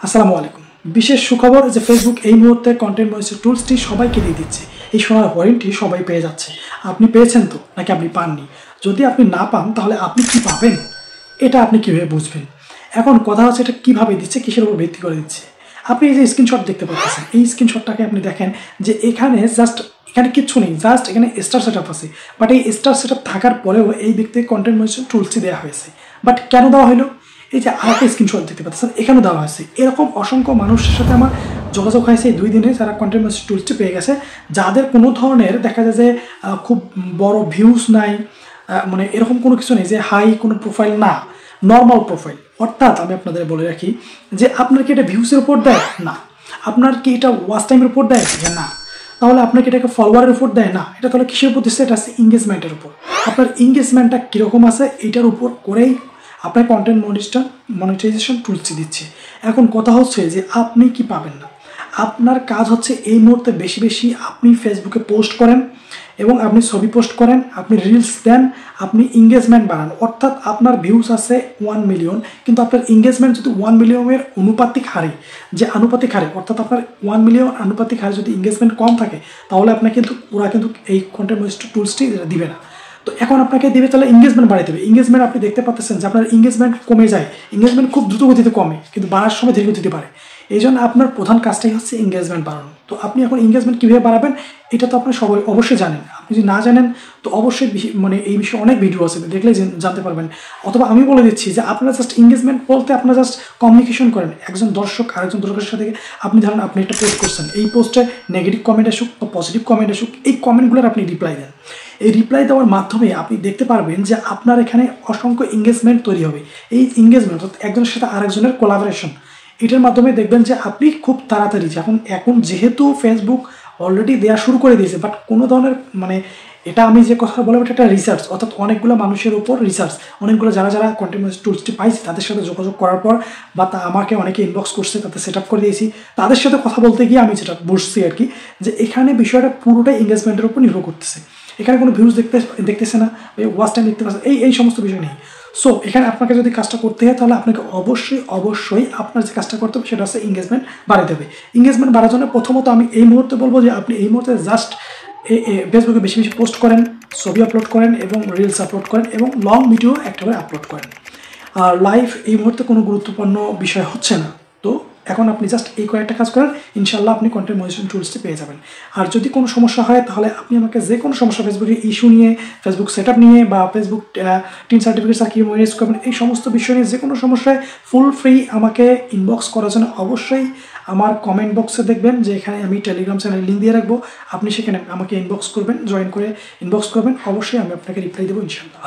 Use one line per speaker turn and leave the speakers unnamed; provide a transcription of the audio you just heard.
আসসালামু আলাইকুম। বিশেষ সুখবর যে ফেসবুক এই মুহূর্তে কন্টেন্ট মনিটর টুলসটি সবাইকে দিয়ে দিচ্ছে। এই সোনার ওয়ারেন্টি সবাই পেয়ে যাচ্ছে। আপনি পেয়েছেন তো নাকি আপনি পাননি? যদি আপনি না পান তাহলে আপনি কি পাবেন? এটা আপনি কিভাবে বুঝবেন? এখন কথা হচ্ছে এটা কিভাবে দিচ্ছে, কিসের উপর ভিত্তি করে দিচ্ছে। আপনি এই যে স্ক্রিনশট দেখতে পাচ্ছেন, এই স্ক্রিনশটটাকে আপনি দেখেন যে এখানে কিচ্ছু নেই, জাস্ট এখানে স্টার সেটআপ আছে। বাট এই স্টার সেটআপ থাকার পরেও এই ব্যক্তিকে কন্টেন্ট মনিটর টুলসটি দেওয়া হয়েছে। বাট কেন দেওয়া হলো? এই যে আরেকটা স্ক্রিনশট দেখতে পাচ্ছেন, এখানেও দেওয়া হয়েছে। এরকম অসংখ্য মানুষের সাথে আমার যোগাযোগ হয়েছে এই 2 দিনে, যারা কন্টেন্ট মনিটর টুলসটি পেয়ে গেছে, যাদের কোনো ধরনের দেখা যায় যে খুব বড় ভিউজ নাই, মানে এরকম কোনো কিছু নেই যে হাই কোনো প্রোফাইল না, নর্মাল প্রোফাইল। অর্থাৎ আমি আপনাদের বলে রাখি যে আপনার কি এটা ভিউসের উপর দেয়? না। আপনার কি এটা ওয়াচ টাইমের উপর দেয়? না। তাহলে আপনাকে এটাকে ফলোয়ারের উপর দেয়? না। এটা তাহলে কিসের উপর দিচ্ছে? এটা আছে এঙ্গেজমেন্টের উপর। আপনার এঙ্গেজমেন্টটা কীরকম আছে এটার উপর করেই আপনার কন্টেন্ট মনিটাইজেশন টুলসটি দিচ্ছে। এখন কথা হচ্ছে যে আপনি কি পাবেন না। আপনার কাজ হচ্ছে এই মুহূর্তে বেশি বেশি আপনি ফেসবুকে পোস্ট করেন এবং আপনি ছবি পোস্ট করেন, আপনি রিলস দেন, আপনি এঙ্গেজমেন্ট বাড়ান। অর্থাৎ আপনার ভিউজ আছে 1 মিলিয়ন, কিন্তু আপনার এঙ্গেজমেন্ট যদি 1 মিলিয়নের আনুপাতিক হারে অর্থাৎ আপনার 1 মিলিয়ন আনুপাতিক হারে যদি এঙ্গেজমেন্ট কম থাকে, তাহলে আপনার কিন্তু ওরা কিন্তু এই কন্টেন্ট মনিটাইজেশন টুলসটি দিবে না। তো এখন আপনাকে দিবে, তাহলে এঙ্গেজমেন্ট বাড়াতে হবে। এঙ্গেজমেন্ট আপনি দেখতে পাচ্ছেন যে আপনার এঙ্গেজমেন্ট কমে যায়, এঙ্গেজমেন্ট খুব দ্রুত গতিতে কমে, কিন্তু বাড়ার সময় ধীরে গতিতে বাড়ে। এই জন্য আপনার প্রধান কাজটাই হচ্ছে এঙ্গেজমেন্ট বাড়ানো। তো আপনি এখন এঙ্গেজমেন্ট কীভাবে বাড়াবেন এটা তো আপনি সবাই অবশ্যই জানেন। আপনি যদি না জানেন তো অবশ্যই মানে এই বিষয়ে অনেক ভিডিও আছে, দেখলে জানতে পারবেন। অথবা আমি বলে দিচ্ছি যে আপনারা জাস্ট এঙ্গেজমেন্ট বলতে আপনারা জাস্ট কমিউনিকেশন করেন। একজন দর্শক আরেকজন দর্শকের সাথে আপনি ধরেন আপনি একটা পোস্ট করছেন, এই পোস্টে নেগেটিভ কমেন্ট আসুক বা পজিটিভ কমেন্ট আসুক, এই কমেন্টগুলোর আপনি রিপ্লাই দেন। এই রিপ্লাই দেওয়ার মাধ্যমে আপনি দেখতে পারবেন যে আপনার এখানে অসংখ্য এঙ্গেজমেন্ট তৈরি হবে। এই এঙ্গেজমেন্ট অর্থাৎ একজনের সাথে আরেকজনের কোলাবোরেশন, এটার মাধ্যমে দেখবেন যে আপনি খুব তাড়াতাড়ি, এখন যেহেতু ফেসবুক অলরেডি দেওয়া শুরু করে দিয়েছে, বাট কোনো ধরনের মানে এটা আমি যে কথা বলবো এটা একটা রিসার্চ, অর্থাৎ অনেকগুলো মানুষের উপর রিসার্চ, অনেকগুলো যারা কন্টেন্ট টুলসটি পাইছে তাদের সাথে যোগাযোগ করার পর বা আমাকে অনেকে ইনবক্স করছে, তাতে সেট আপ করে দিয়েছি, তাদের সাথে কথা বলতে গিয়ে আমি যেটা বুঝছি আর কি, যে এখানে বিষয়টা পুরোটাই এঙ্গেজমেন্টের উপর নির্ভর করতেছে। এখানে কোনো ভিউজ দেখতেছে না, ওয়াচ টাইম দেখতে পাচ্ছে, এই সমস্ত বিষয় নেই। সো এখানে আপনাকে যদি কাজটা করতে হয় তাহলে আপনাকে অবশ্যই আপনার যে কাজটা করতে হবে সেটা হচ্ছে এঙ্গেজমেন্ট বাড়াতে হবে। এঙ্গেজমেন্ট বাড়ার জন্য প্রথমত আমি এই মুহূর্তে বলবো যে আপনি এই মুহূর্তে জাস্ট ফেসবুকে বেশি বেশি পোস্ট করেন, ছবি আপলোড করেন এবং রিলস আপলোড করেন এবং লং ভিডিও একটা করে আপলোড করেন। আর লাইভ এই মুহূর্তে কোনো গুরুত্বপূর্ণ বিষয় হচ্ছে না। তো এখন আপনি জাস্ট এই কয়েকটা কাজ করেন, ইনশাল্লাহ আপনি কন্টেন্ট মনিটাইজেশন টুলসটি পেয়ে যাবেন। আর যদি কোনো সমস্যা হয় তাহলে আপনি আমাকে যে কোনো সমস্যা, ফেসবুকের ইস্যু নিয়ে, ফেসবুক সেটআপ নিয়ে বা ফেসবুক টিন সার্টিফিকেটস আর কি মনিটাইজ করবেন, এই সমস্ত বিষয় নিয়ে যে কোনো সমস্যায় ফুল ফ্রি আমাকে ইনবক্স করার জন্য অবশ্যই আমার কমেন্ট বক্সে দেখবেন যে এখানে আমি টেলিগ্রাম চ্যানেল লিঙ্ক দিয়ে রাখবো। আপনি সেখানে আমাকে ইনবক্স করবেন, জয়েন করে ইনবক্স করবেন, অবশ্যই আমি আপনাকে রিপ্লাই দেবো ইনশাল্লাহ।